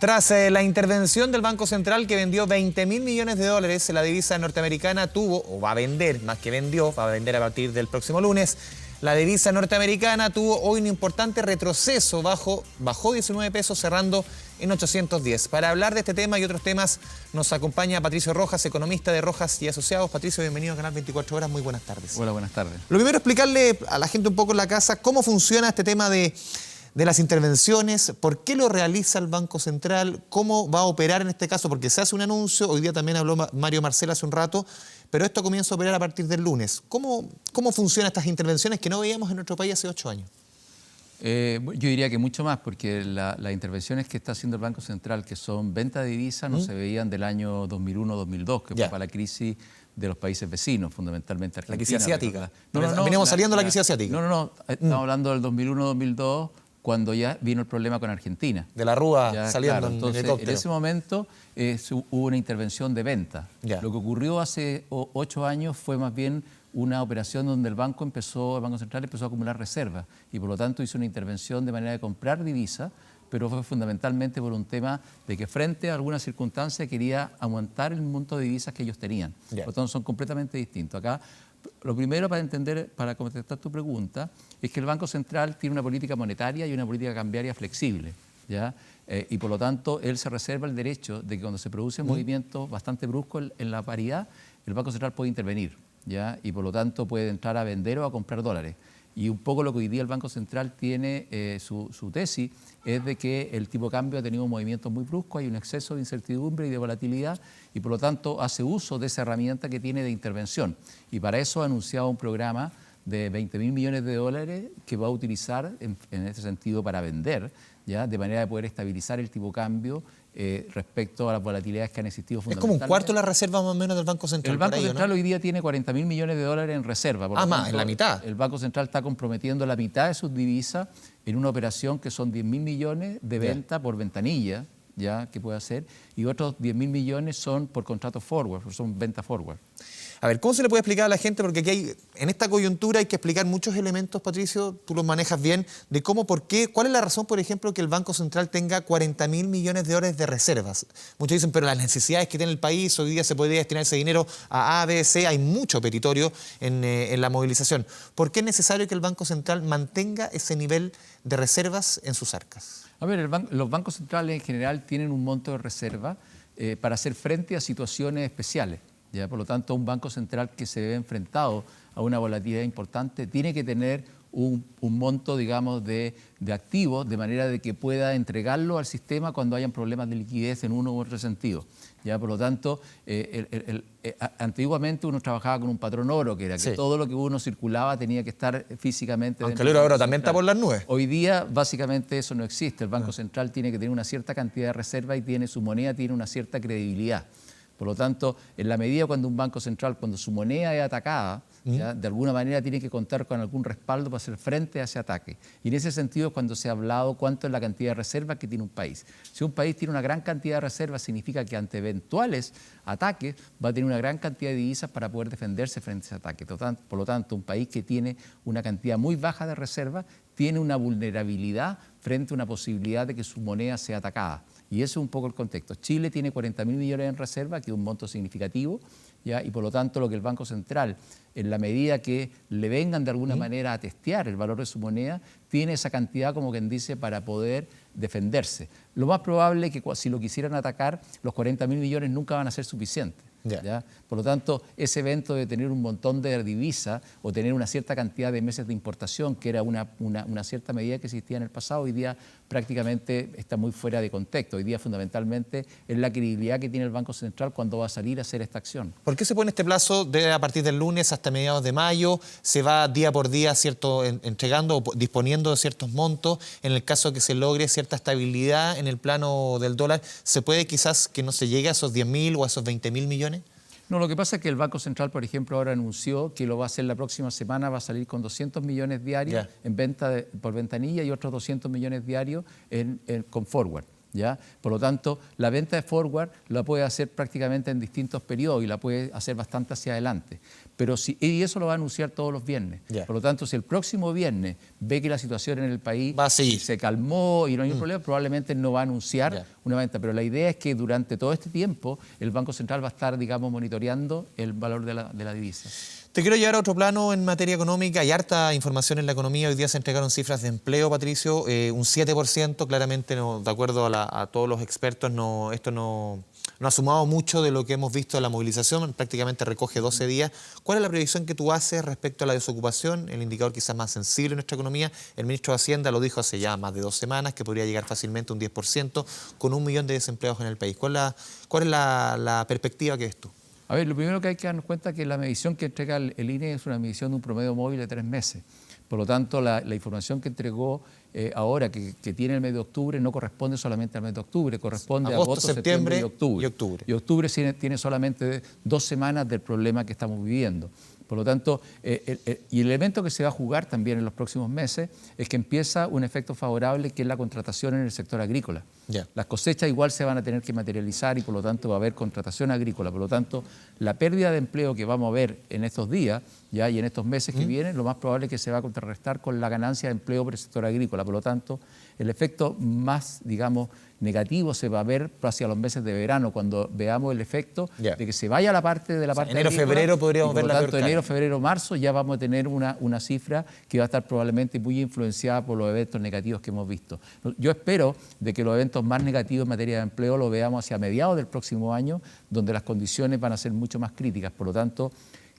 Tras la intervención del Banco Central que vendió 20.000 millones de dólares, la divisa norteamericana tuvo, o va a vender, más que vendió, va a vender a partir del próximo lunes. La divisa norteamericana tuvo hoy un importante retroceso, bajó 19 pesos cerrando en 810. Para hablar de este tema y otros temas nos acompaña Patricio Rojas, economista de Rojas y Asociados. Patricio, bienvenido a Canal 24 Horas, muy buenas tardes. Hola, buenas tardes. Lo primero, explicarle a la gente un poco en la casa cómo funciona este tema de las intervenciones, por qué lo realiza el Banco Central, cómo va a operar en este caso, porque se hace un anuncio, hoy día también habló Mario Marcel hace un rato, pero esto comienza a operar a partir del lunes. ¿Cómo funcionan estas intervenciones que no veíamos en nuestro país hace 8 años? Yo diría que mucho más, porque las intervenciones que está haciendo el Banco Central, que son venta de divisas, no se veían del año 2001-2002, que fue para la crisis de los países vecinos, fundamentalmente Argentina. La crisis asiática. No, Veníamos saliendo de la crisis asiática. No, estamos hablando del 2001-2002, cuando ya vino el problema con Argentina. De la Rúa ya, saliendo claro, en entonces, helicóptero. En ese momento hubo una intervención de venta. Ya. Lo que ocurrió hace 8 años fue más bien una operación donde el Banco Central empezó a acumular reservas y por lo tanto hizo una intervención de manera de comprar divisas, pero fue fundamentalmente por un tema de que frente a alguna circunstancia quería aumentar el monto de divisas que ellos tenían. Ya. Por lo tanto son completamente distintos. Acá lo primero para entender, para contestar tu pregunta, es que el Banco Central tiene una política monetaria y una política cambiaria flexible, ¿ya? Y por lo tanto él se reserva el derecho de que cuando se producen movimientos bastante bruscos en la paridad, el Banco Central puede intervenir, ¿ya? Y por lo tanto puede entrar a vender o a comprar dólares. Y un poco lo que hoy día el Banco Central tiene, su tesis, es de que el tipo de cambio ha tenido un movimiento muy brusco, hay un exceso de incertidumbre y de volatilidad y por lo tanto hace uso de esa herramienta que tiene de intervención. Y para eso ha anunciado un programa de 20.000 millones de dólares que va a utilizar en ese sentido para vender, ¿ya? De manera de poder estabilizar el tipo de cambio respecto a las volatilidades que han existido Es fundamentalmente. como un cuarto de la reserva más o menos del Banco Central. El Banco ahí, Central ¿no? hoy día tiene 40.000 millones de dólares en reserva. Por lo más, tanto, en la mitad. El Banco Central está comprometiendo la mitad de sus divisas en una operación que son 10.000 millones de venta por ventanilla, ya que puede hacer, y otros 10.000 millones son por contratos forward, son venta forward. A ver, ¿cómo se le puede explicar a la gente? Porque aquí en esta coyuntura hay que explicar muchos elementos, Patricio, tú los manejas bien, de cómo, por qué, cuál es la razón, por ejemplo, que el Banco Central tenga 40.000 millones de dólares de reservas. Muchos dicen, pero las necesidades que tiene el país, hoy día se podría destinar ese dinero a A, B, C, hay mucho petitorio en la movilización. ¿Por qué es necesario que el Banco Central mantenga ese nivel de reservas en sus arcas? A ver, los bancos centrales en general tienen un monto de reserva para hacer frente a situaciones especiales. ¿Ya? Por lo tanto, un banco central que se ve enfrentado a una volatilidad importante tiene que tener un monto, digamos, de activos de manera de que pueda entregarlo al sistema cuando hayan problemas de liquidez en uno u otro sentido. ¿Ya? Por lo tanto, antiguamente uno trabajaba con un patrón oro, que era que todo lo que uno circulaba tenía que estar físicamente aunque el euro ahora también está por las nubes. Hoy día, básicamente, eso no existe. El Banco Central tiene que tener una cierta cantidad de reserva y su moneda tiene una cierta credibilidad. Por lo tanto, en la medida cuando un banco central, cuando su moneda es atacada, ¿ya? De alguna manera tiene que contar con algún respaldo para hacer frente a ese ataque. Y en ese sentido es cuando se ha hablado cuánto es la cantidad de reservas que tiene un país. Si un país tiene una gran cantidad de reservas, significa que ante eventuales ataques va a tener una gran cantidad de divisas para poder defenderse frente a ese ataque. Por lo tanto, un país que tiene una cantidad muy baja de reservas tiene una vulnerabilidad frente a una posibilidad de que su moneda sea atacada. Y ese es un poco el contexto. Chile tiene 40.000 millones en reserva, que es un monto significativo, ¿ya? Y por lo tanto lo que el Banco Central, en la medida que le vengan de alguna manera a testear el valor de su moneda, tiene esa cantidad, como quien dice, para poder defenderse. Lo más probable es que si lo quisieran atacar, los 40.000 millones nunca van a ser suficientes. ¿Ya? Por lo tanto, ese evento de tener un montón de divisas o tener una cierta cantidad de meses de importación, que era una cierta medida que existía en el pasado, hoy día prácticamente está muy fuera de contexto. Hoy día fundamentalmente es la credibilidad que tiene el Banco Central cuando va a salir a hacer esta acción. ¿Por qué se pone este plazo a partir del lunes hasta mediados de mayo? ¿Se va día por día entregando o disponiendo de ciertos montos? En el caso que se logre cierta estabilidad en el plano del dólar, ¿se puede quizás que no se llegue a esos 10.000 o a esos 20.000 millones? No, lo que pasa es que el Banco Central, por ejemplo, ahora anunció que lo va a hacer la próxima semana, va a salir con 200 millones diarios en venta por ventanilla y otros 200 millones diarios con forward. ¿ya? Por lo tanto, la venta de forward la puede hacer prácticamente en distintos periodos y la puede hacer bastante hacia adelante. Y eso lo va a anunciar todos los viernes. Por lo tanto, si el próximo viernes ve que la situación en el país se calmó y no hay ningún problema, probablemente no va a anunciar una venta. Pero la idea es que durante todo este tiempo el Banco Central va a estar, digamos, monitoreando el valor de la divisa. Te quiero llevar a otro plano en materia económica. Hay harta información en la economía. Hoy día se entregaron cifras de empleo, Patricio, un 7%. Claramente, de acuerdo a todos los expertos, esto no ha sumado mucho de lo que hemos visto de la movilización. Prácticamente recoge 12 días. ¿Cuál es la previsión que tú haces respecto a la desocupación? El indicador quizás más sensible en nuestra economía. El ministro de Hacienda lo dijo hace ya más de 2 semanas, que podría llegar fácilmente a un 10%, con 1 millón de desempleados en el país. ¿Cuál es la perspectiva que ves tú? A ver, lo primero que hay que darnos cuenta es que la medición que entrega el INE es una medición de un promedio móvil de 3 meses. Por lo tanto, la información que entregó ahora, que tiene el mes de octubre, no corresponde solamente al mes de octubre, corresponde a agosto, septiembre y octubre. Y octubre tiene solamente 2 semanas del problema que estamos viviendo. Por lo tanto, y el elemento que se va a jugar también en los próximos meses es que empieza un efecto favorable, que es la contratación en el sector agrícola. Las cosechas igual se van a tener que materializar y por lo tanto va a haber contratación agrícola. Por lo tanto, la pérdida de empleo que vamos a ver en estos días y en estos meses que vienen, lo más probable es que se va a contrarrestar con la ganancia de empleo por el sector agrícola. Por lo tanto, el efecto más, digamos, negativo se va a ver hacia los meses de verano, cuando veamos el efecto de que se vaya la parte de la parte enero, agrícola, febrero podríamos ver la peor cara. Enero, febrero, marzo ya vamos a tener una cifra que va a estar probablemente muy influenciada por los eventos negativos que hemos visto. Yo espero de que los eventos más negativos en materia de empleo lo veamos hacia mediados del próximo año, donde las condiciones van a ser mucho más críticas. Por lo tanto,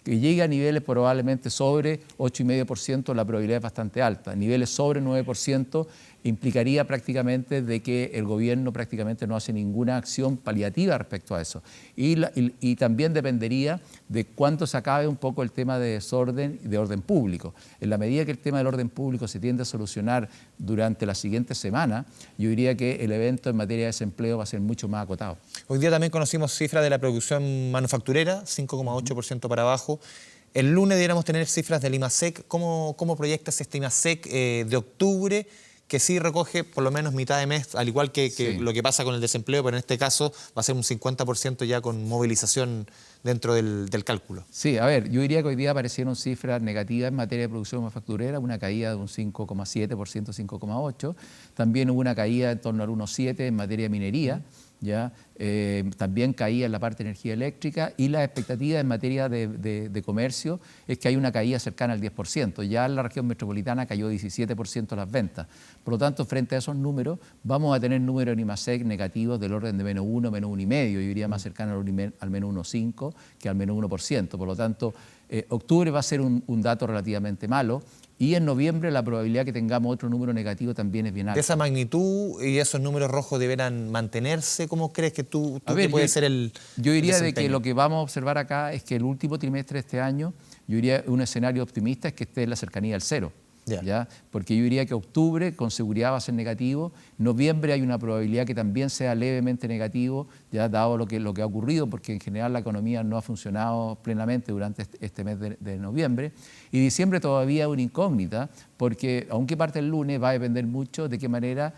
que llegue a niveles probablemente sobre 8,5%, la probabilidad es bastante alta. Niveles sobre 9% implicaría prácticamente de que el gobierno prácticamente no hace ninguna acción paliativa respecto a eso. Y también dependería de cuánto se acabe un poco el tema de desorden y de orden público. En la medida que el tema del orden público se tiende a solucionar durante la siguiente semana, yo diría que el evento en materia de desempleo va a ser mucho más acotado. Hoy día también conocimos cifras de la producción manufacturera, 5,8% para abajo. El lunes deberíamos tener cifras del IMASEC. ¿Cómo proyectas este IMASEC de octubre, que sí recoge por lo menos mitad de mes, al igual que lo que pasa con el desempleo, pero en este caso va a ser un 50% ya con movilización dentro del cálculo? Sí, a ver, yo diría que hoy día aparecieron cifras negativas en materia de producción manufacturera, una caída de un 5,7%, 5,8%. También hubo una caída en torno al 1,7% en materia de minería. También caía en la parte de energía eléctrica, y la expectativa en materia de comercio es que hay una caída cercana al 10%. Ya en la región metropolitana cayó 17% las ventas. Por lo tanto, frente a esos números, vamos a tener números en IMASEC negativos del orden de -1, -1,5%. Yo diría más cercano al -1,5% que al -1%. Por lo tanto, octubre va a ser un dato relativamente malo. Y en noviembre la probabilidad que tengamos otro número negativo también es bien alta. ¿De esa magnitud y esos números rojos deberán mantenerse? ¿Cómo crees que tú que puede ser el Yo diría desempeño? De que lo que vamos a observar acá es que el último trimestre de este año, yo diría un escenario optimista es que esté en la cercanía del cero. Porque yo diría que octubre con seguridad va a ser negativo, noviembre hay una probabilidad que también sea levemente negativo, dado lo que ha ocurrido, porque en general la economía no ha funcionado plenamente durante este mes de noviembre, y diciembre todavía es una incógnita, porque aunque parte el lunes va a depender mucho de qué manera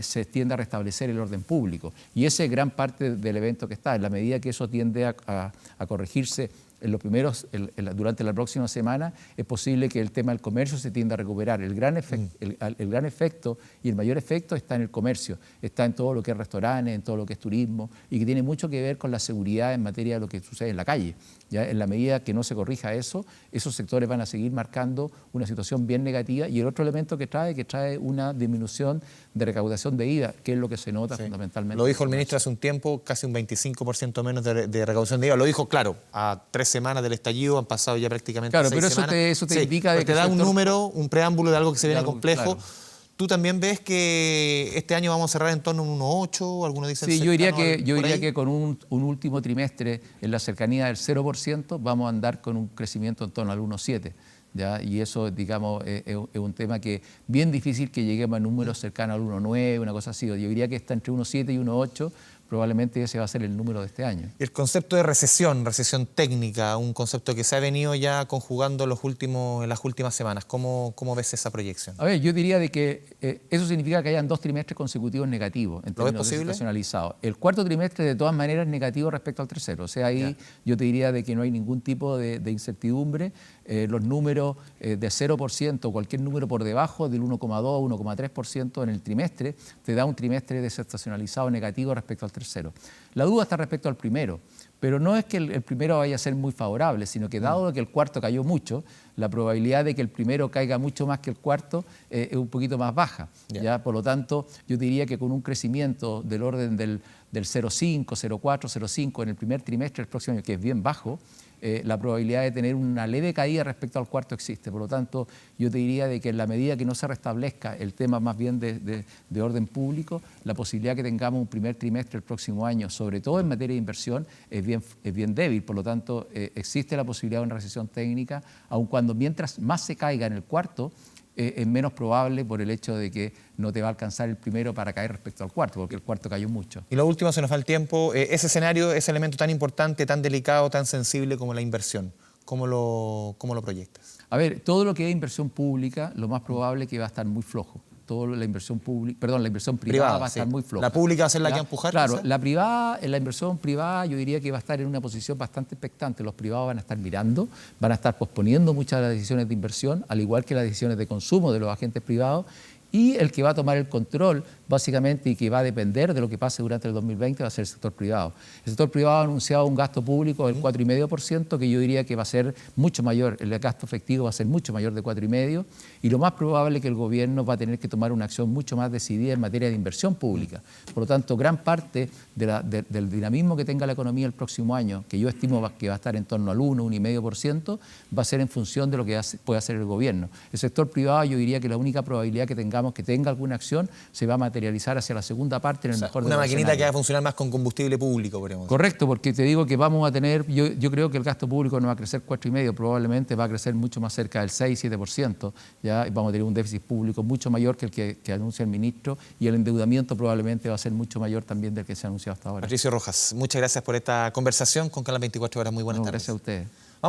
se tiende a restablecer el orden público, y esa es gran parte del evento que está. En la medida que eso tiende a corregirse en los primeros, durante la próxima semana, es posible que el tema del comercio se tienda a recuperar. El gran efecto y el mayor efecto está en el comercio, está en todo lo que es restaurantes, en todo lo que es turismo, y que tiene mucho que ver con la seguridad en materia de lo que sucede en la calle. En la medida que no se corrija eso, esos sectores van a seguir marcando una situación bien negativa. Y el otro elemento que trae una disminución de recaudación de IVA, que es lo que se nota fundamentalmente. Lo dijo el ministro hace un tiempo, casi un 25% menos de recaudación de IVA. Lo dijo, claro, a 3 semanas del estallido, han pasado ya prácticamente 6 semanas. Claro, pero eso te indica de que te da un número, un preámbulo de algo que se viene complejo. Claro. ¿Tú también ves que este año vamos a cerrar en torno a un 1,8? Algunos dicen yo diría que con un último trimestre en la cercanía del 0% vamos a andar con un crecimiento en torno al 1,7%. Y eso, digamos, es un tema que bien difícil que lleguemos a números cercanos al 1,9, una cosa así. Yo diría que está entre 1,7 y 1,8 probablemente ese va a ser el número de este año. El concepto de recesión técnica, un concepto que se ha venido ya conjugando en las últimas semanas. ¿Cómo ves esa proyección? A ver, yo diría de que eso significa que hayan 2 trimestres consecutivos negativos en términos desestacionalizados. El cuarto trimestre de todas maneras es negativo respecto al tercero. O sea, ahí yo te diría de que no hay ningún tipo de incertidumbre. Los números de 0%, cualquier número por debajo del 1,2, 1,3% en el trimestre, te da un trimestre desestacionalizado negativo respecto al tercero. La duda está respecto al primero, pero no es que el primero vaya a ser muy favorable, sino que dado que el cuarto cayó mucho, la probabilidad de que el primero caiga mucho más que el cuarto es un poquito más baja. ¿Ya? Por lo tanto, yo diría que con un crecimiento del orden del 0,5, 0,4, 0,5 en el primer trimestre del próximo año, que es bien bajo, la probabilidad de tener una leve caída respecto al cuarto existe. Por lo tanto, yo te diría de que en la medida que no se restablezca el tema más bien de orden público, la posibilidad que tengamos un primer trimestre el próximo año, sobre todo en materia de inversión, es bien débil. Por lo tanto, existe la posibilidad de una recesión técnica, aun cuando mientras más se caiga en el cuarto, es menos probable por el hecho de que no te va a alcanzar el primero para caer respecto al cuarto, porque el cuarto cayó mucho. Y lo último, se nos va el tiempo, ese escenario, ese elemento tan importante, tan delicado, tan sensible como la inversión, ¿cómo lo proyectas? A ver, todo lo que es inversión pública, lo más probable es que va a estar muy flojo. La inversión privada va a estar muy floja. ¿La pública va a ser la que va a empujar? Claro, la inversión privada yo diría que va a estar en una posición bastante expectante. Los privados van a estar mirando, van a estar posponiendo muchas de las decisiones de inversión, al igual que las decisiones de consumo de los agentes privados, y el que va a tomar el control, básicamente, y que va a depender de lo que pase durante el 2020, va a ser el sector privado. El sector privado ha anunciado un gasto público del 4,5%, que yo diría que va a ser mucho mayor, el gasto efectivo va a ser mucho mayor de 4,5%, y lo más probable es que el gobierno va a tener que tomar una acción mucho más decidida en materia de inversión pública. Por lo tanto, gran parte del dinamismo que tenga la economía el próximo año, que yo estimo que va a estar en torno al 1, 1,5%, va a ser en función de lo que puede hacer el gobierno. El sector privado, yo diría que la única probabilidad que tengamos que tenga alguna acción se va a materializar hacia la segunda parte en el mejor de los escenarios. Una maquinita que va a funcionar más con combustible público, podríamos decir. Correcto, porque te digo que vamos a tener, yo creo que el gasto público no va a crecer 4,5%, probablemente va a crecer mucho más cerca del 6, 7%, ya vamos a tener un déficit público mucho mayor que el que anuncia el ministro, y el endeudamiento probablemente va a ser mucho mayor también del que se ha anunciado hasta ahora. Patricio Rojas, muchas gracias por esta conversación con Canal 24 Horas. Muy buenas tardes. Gracias a ustedes.